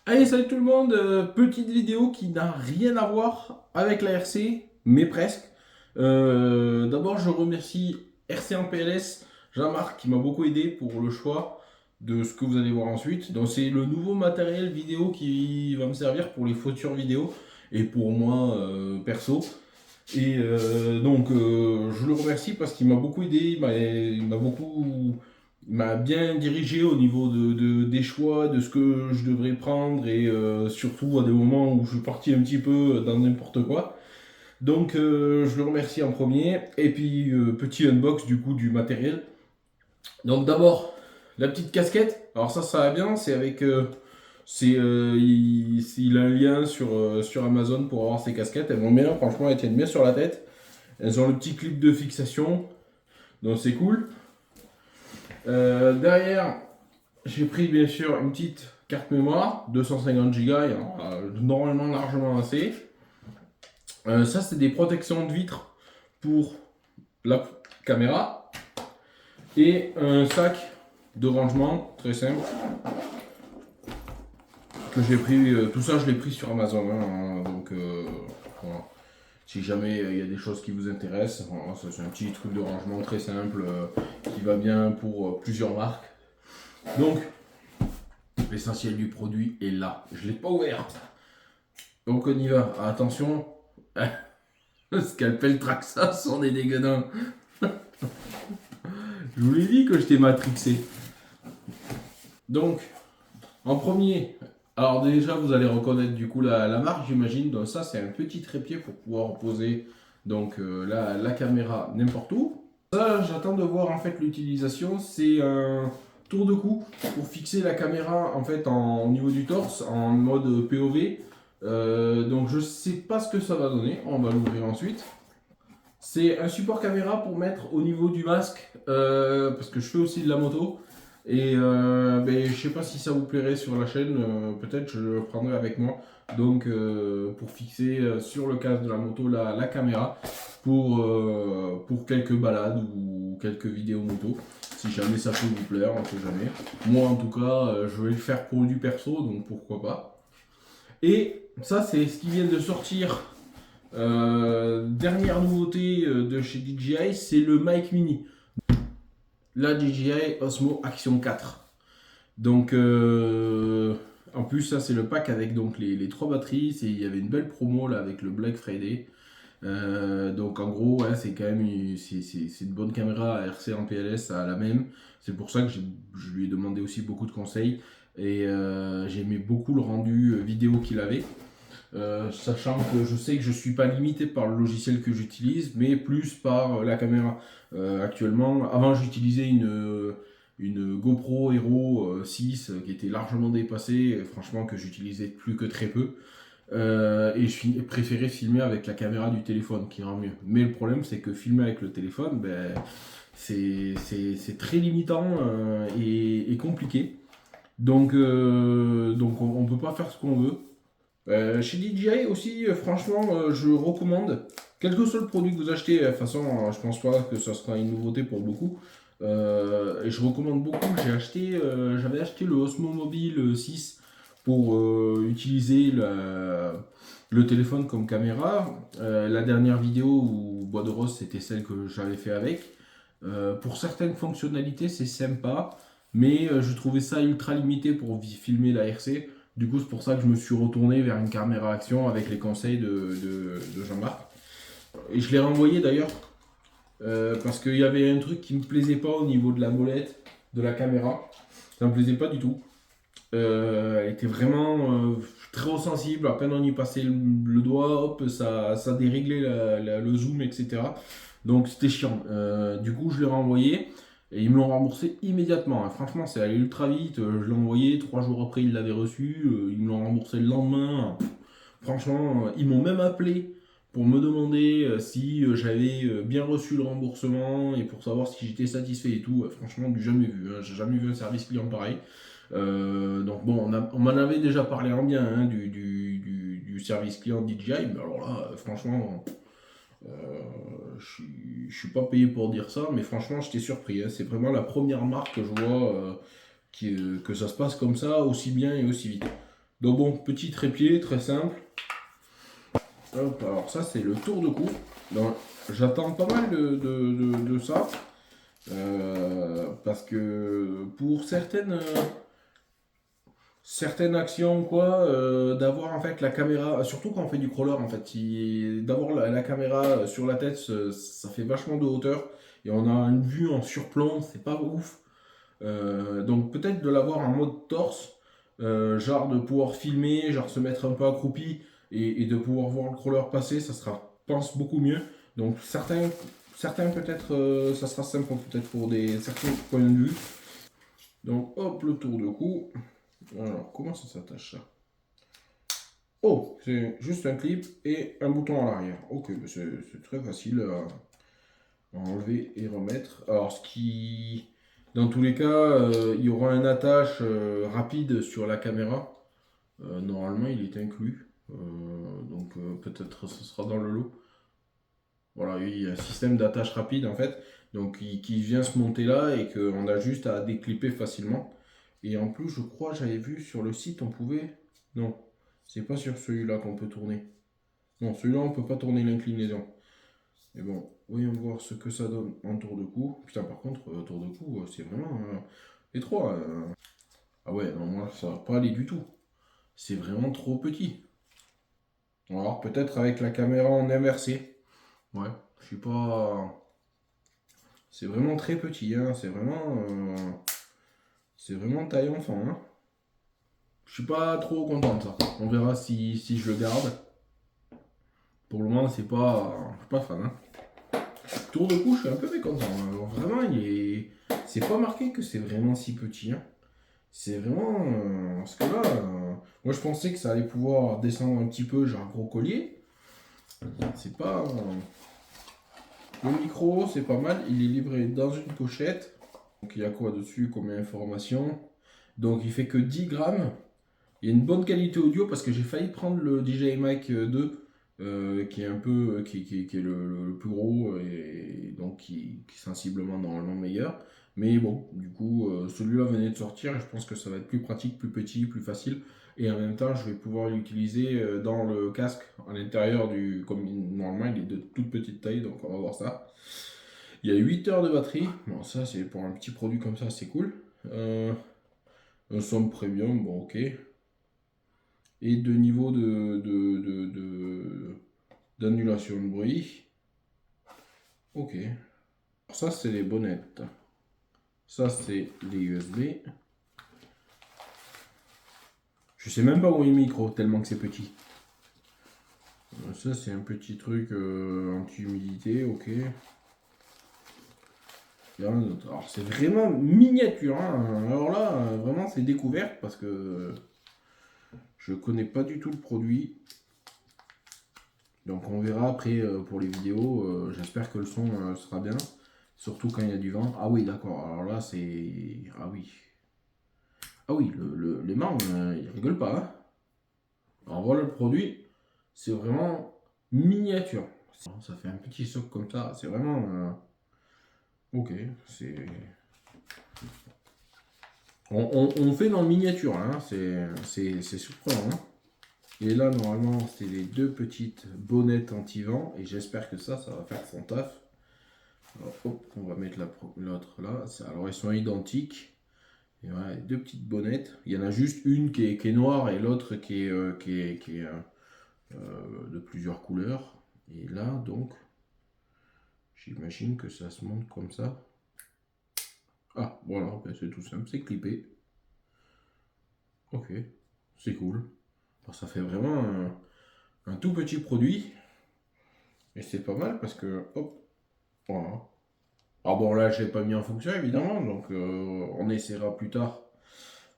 Allez, salut tout le monde, petite vidéo qui n'a rien à voir avec la RC, mais presque. D'abord, je remercie RC en PLS, Jean-Marc, qui m'a beaucoup aidé pour le choix de ce que vous allez voir ensuite. Donc, c'est le nouveau matériel vidéo qui va me servir pour les futures vidéos et pour moi perso. Et je le remercie parce qu'il m'a beaucoup aidé, il m'a bien dirigé au niveau des choix, de ce que je devrais prendre et surtout à des moments où je suis parti un petit peu dans n'importe quoi. Je le remercie en premier. Et puis petit unbox du coup du matériel. Donc d'abord la petite casquette. Alors ça va bien, c'est avec il a un lien sur Amazon pour avoir ces casquettes. Elles vont bien, franchement, elles tiennent bien sur la tête. Elles ont le petit clip de fixation, donc c'est cool. Derrière, j'ai pris bien sûr une petite carte mémoire, 250 Go, normalement largement assez. Ça, c'est des protections de vitres pour la caméra. Et un sac de rangement, très simple, que j'ai pris. Tout ça, je l'ai pris sur Amazon. Voilà. Si jamais il y a des choses qui vous intéressent, voilà, c'est un petit truc de rangement très simple qui va bien pour plusieurs marques. Donc, l'essentiel du produit est là. Je ne l'ai pas ouvert. Donc on y va. Attention, le scalpel Traxxas, on est dégueulasse. Je vous l'ai dit que j'étais matrixé. Donc, en premier, alors déjà vous allez reconnaître du coup la marque, j'imagine. Donc ça, c'est un petit trépied pour pouvoir poser la caméra n'importe où. Ça, j'attends de voir en fait l'utilisation. C'est un tour de cou pour fixer la caméra en fait au niveau du torse en mode POV. Donc je sais pas ce que ça va donner. On va l'ouvrir ensuite. C'est un support caméra pour mettre au niveau du masque parce que je fais aussi de la moto. Et je sais pas si ça vous plairait sur la chaîne, peut-être je le prendrai avec moi. Pour fixer sur le casque de la moto la caméra pour quelques balades ou quelques vidéos moto. Si jamais ça peut vous plaire, on sait jamais. Moi en tout cas, je vais le faire pour du perso, donc pourquoi pas. Et ça, c'est ce qui vient de sortir. Dernière nouveauté de chez DJI, c'est le Mic Mini. La DJI Osmo Action 4. En plus, ça c'est le pack avec donc les trois batteries. Il y avait une belle promo là avec le Black Friday. Donc en gros, ouais, c'est quand même c'est une bonne caméra à RC en PLS, ça a la même. C'est pour ça que je lui ai demandé aussi beaucoup de conseils. Et j'aimais beaucoup le rendu vidéo qu'il avait. Sachant que je sais que je ne suis pas limité par le logiciel que j'utilise, mais plus par la caméra. Actuellement, avant j'utilisais une GoPro Hero 6 qui était largement dépassée, franchement que j'utilisais plus que très peu. Et je préférais filmer avec la caméra du téléphone qui rend mieux. Mais le problème c'est que filmer avec le téléphone, c'est très limitant et compliqué. On ne peut pas faire ce qu'on veut. Chez DJI aussi, franchement, je recommande, quel que soit le produit que vous achetez, de toute façon, je pense pas que ça sera une nouveauté pour beaucoup. Et je recommande beaucoup, j'avais acheté le Osmo Mobile 6 pour utiliser le téléphone comme caméra. La dernière vidéo ou Bois de Rose, c'était celle que j'avais fait avec. Pour certaines fonctionnalités, c'est sympa, mais je trouvais ça ultra limité pour filmer la RC. Du coup, c'est pour ça que je me suis retourné vers une caméra action avec les conseils de Jean-Marc. Et je l'ai renvoyé d'ailleurs parce qu'il y avait un truc qui me plaisait pas au niveau de la molette de la caméra. Ça me plaisait pas du tout. Elle était vraiment très sensible. À peine on y passait le doigt, hop, ça déréglait le zoom, etc. Donc c'était chiant. Du coup, je l'ai renvoyé. Et ils me l'ont remboursé immédiatement. Franchement, c'est allé ultra vite. Je l'ai envoyé, 3 jours après, ils l'avaient reçu. Ils me l'ont remboursé le lendemain. Franchement, ils m'ont même appelé pour me demander si j'avais bien reçu le remboursement et pour savoir si j'étais satisfait et tout. Franchement, du jamais vu. J'ai jamais vu un service client pareil. On m'en avait déjà parlé en bien du service client DJI. Mais alors là, franchement, je suis pas payé pour dire ça, mais franchement, j'étais surpris. C'est vraiment la première marque que je vois que ça se passe comme ça, aussi bien et aussi vite. Donc bon, petit trépied, très simple. Hop, alors ça c'est le tour de cou. Donc j'attends pas mal de ça. Parce que pour certaines actions quoi, d'avoir en fait la caméra, surtout quand on fait du crawler en fait, d'avoir la caméra sur la tête, ça fait vachement de hauteur et on a une vue en surplomb, c'est pas ouf. Donc peut-être de l'avoir en mode torse, genre de pouvoir filmer, genre se mettre un peu accroupi et de pouvoir voir le crawler passer, ça sera, je pense, beaucoup mieux. Donc certains peut-être, ça sera simple peut-être pour certains points de vue. Donc hop, le tour de cou. Alors comment ça s'attache ça? Oh, c'est juste un clip et un bouton à l'arrière. Ok, c'est très facile à enlever et remettre. Alors dans tous les cas, il y aura un attache rapide sur la caméra. Normalement, il est inclus. Donc peut-être ce sera dans le lot. Voilà, il y a un système d'attache rapide en fait. Donc qui vient se monter là et qu'on a juste à déclipper facilement. Et en plus, je crois, j'avais vu sur le site, on pouvait... Non, c'est pas sur celui-là qu'on peut tourner. Non, celui-là, on peut pas tourner l'inclinaison. Mais bon, voyons voir ce que ça donne en tour de cou. Putain, par contre, tour de cou, c'est vraiment étroit. Ah ouais, non, moi, ça va pas aller du tout. C'est vraiment trop petit. Alors, peut-être avec la caméra en inversé. Ouais, je suis pas... C'est vraiment très petit, hein. C'est vraiment taille enfant, hein. Je suis pas trop content de ça. On verra si je le garde. Pour le moment, je suis pas fan, hein. Tour de cou, je suis un peu mécontent. Alors, vraiment, c'est pas marqué que c'est vraiment si petit, hein. C'est vraiment... parce que là, moi je pensais que ça allait pouvoir descendre un petit peu, genre gros collier. C'est pas... Le micro, c'est pas mal. Il est livré dans une pochette. Donc il y a quoi dessus comme information? Donc il fait que 10 grammes. Il y a une bonne qualité audio parce que j'ai failli prendre le DJI Mic 2 qui est un peu qui est le plus gros et donc qui est sensiblement normalement meilleur. Mais bon, du coup, celui-là venait de sortir et je pense que ça va être plus pratique, plus petit, plus facile. Et en même temps, je vais pouvoir l'utiliser dans le casque à l'intérieur comme normalement il est de toute petite taille, donc on va voir ça. Il y a 8 heures de batterie. Bon, ça c'est pour un petit produit comme ça, c'est cool. Un son premium, bon ok. Et de niveau d'annulation de bruit. Ok. Alors ça, c'est les bonnettes. Ça, c'est les USB. Je sais même pas où est le micro, tellement que c'est petit. Ça, c'est un petit truc anti-humidité, ok. Il y en a un autre. Alors, c'est vraiment miniature, hein. Alors là, vraiment, c'est découverte parce que je connais pas du tout le produit. Donc on verra après pour les vidéos, j'espère que le son sera bien, surtout quand il y a du vent. Ah oui d'accord, alors là c'est... Ah oui. Ah oui, l'aimant, il rigole pas. Hein. Alors voilà le produit, c'est vraiment miniature. Ça fait un petit soc comme ça, c'est vraiment... Ok, c'est... On fait dans le miniature, hein. C'est surprenant. Hein. Et là, normalement, c'est les deux petites bonnettes anti-vent. Et j'espère que ça va faire son taf. Alors, hop, on va mettre l'autre là. Alors, elles sont identiques. Et voilà, les deux petites bonnettes. Il y en a juste une qui est noire et l'autre qui est, de plusieurs couleurs. Et là, donc, j'imagine que ça se monte comme ça. Ah, voilà, ben c'est tout simple, c'est clippé. Ok, c'est cool. Alors, ça fait vraiment un tout petit produit. Et c'est pas mal parce que, hop, voilà. Alors bon, là, je l'ai pas mis en fonction, évidemment, donc on essaiera plus tard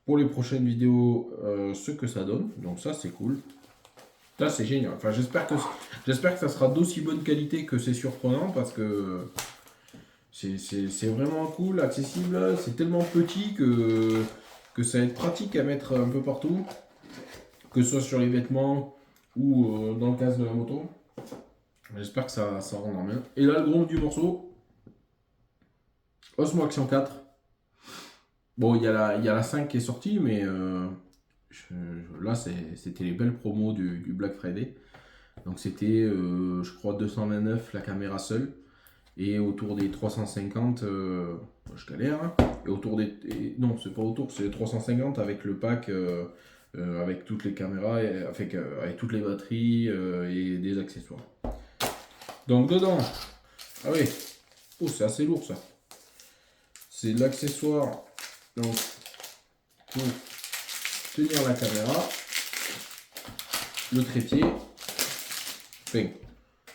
pour les prochaines vidéos ce que ça donne. Donc ça, c'est cool. Ça, c'est génial. Enfin, j'espère que ça sera d'aussi bonne qualité que c'est surprenant parce que c'est vraiment cool, accessible. C'est tellement petit que ça va être pratique à mettre un peu partout, que ce soit sur les vêtements ou dans le casque de la moto. J'espère que ça rendra bien. Et là, le gros du morceau, Osmo Action 4. Bon, il y a la 5 qui est sortie, mais Là, c'était les belles promos du Black Friday. Donc c'était, je crois, 229 la caméra seule. Et autour des 350, je galère. Hein. Et autour des. Non, c'est pas autour, c'est 350 avec le pack, avec toutes les caméras, avec toutes les batteries et des accessoires. Donc dedans, ah oui, oh, c'est assez lourd ça. C'est l'accessoire donc, pour tenir la caméra, le trépied. Enfin,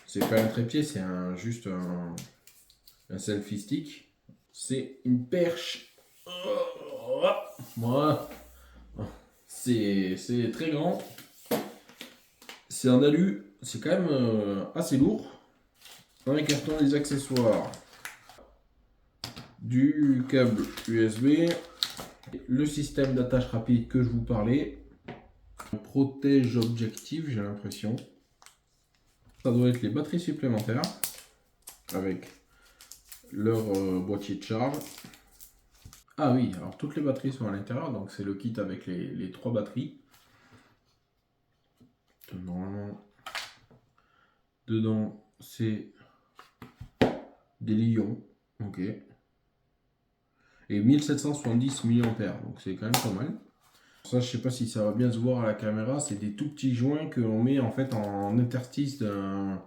c'est pas un trépied, c'est juste un selfie stick. C'est une perche. Voilà. C'est très grand. C'est en alu. C'est quand même assez lourd. Dans les cartons, les accessoires. Du câble USB. Le système d'attache rapide que je vous parlais. Protège objectif, j'ai l'impression. Ça doit être les batteries supplémentaires. Avec leur boîtier de charge. Ah oui, alors toutes les batteries sont à l'intérieur, donc c'est le kit avec les 3 batteries. Normalement, dedans, c'est des lions, ok. Et 1770 mAh, donc c'est quand même pas mal. Ça, je sais pas si ça va bien se voir à la caméra, c'est des tout petits joints que l'on met en fait en interstice d'un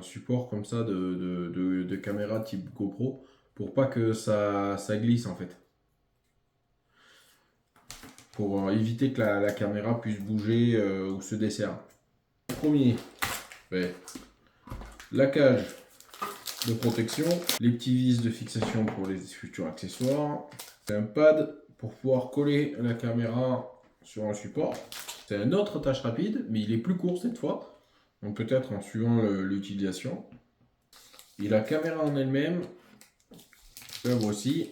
support comme ça de caméra type GoPro pour pas que ça glisse en fait. Pour éviter que la caméra puisse bouger ou se desserre. Premier, ouais, la cage de protection, les petits vis de fixation pour les futurs accessoires, un pad pour pouvoir coller la caméra sur un support. C'est un autre attache rapide, mais il est plus court cette fois, donc peut-être en suivant l'utilisation. Et la caméra en elle-même, la voici.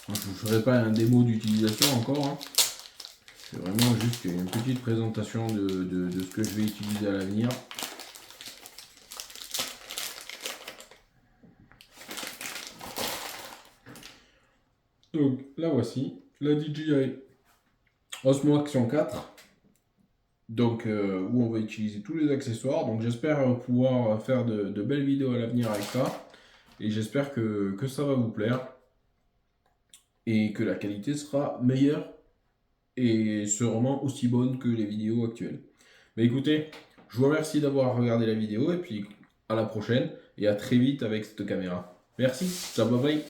Je ne ferai pas un démo d'utilisation encore. Hein. C'est vraiment juste une petite présentation de ce que je vais utiliser à l'avenir. Donc la voici, la DJI Osmo Action 4. Donc où on va utiliser tous les accessoires. Donc j'espère pouvoir faire de belles vidéos à l'avenir avec ça. Et j'espère que ça va vous plaire. Et que la qualité sera meilleure et sûrement aussi bonne que les vidéos actuelles. Mais écoutez, je vous remercie d'avoir regardé la vidéo et puis à la prochaine et à très vite avec cette caméra. Merci, ciao, bye bye.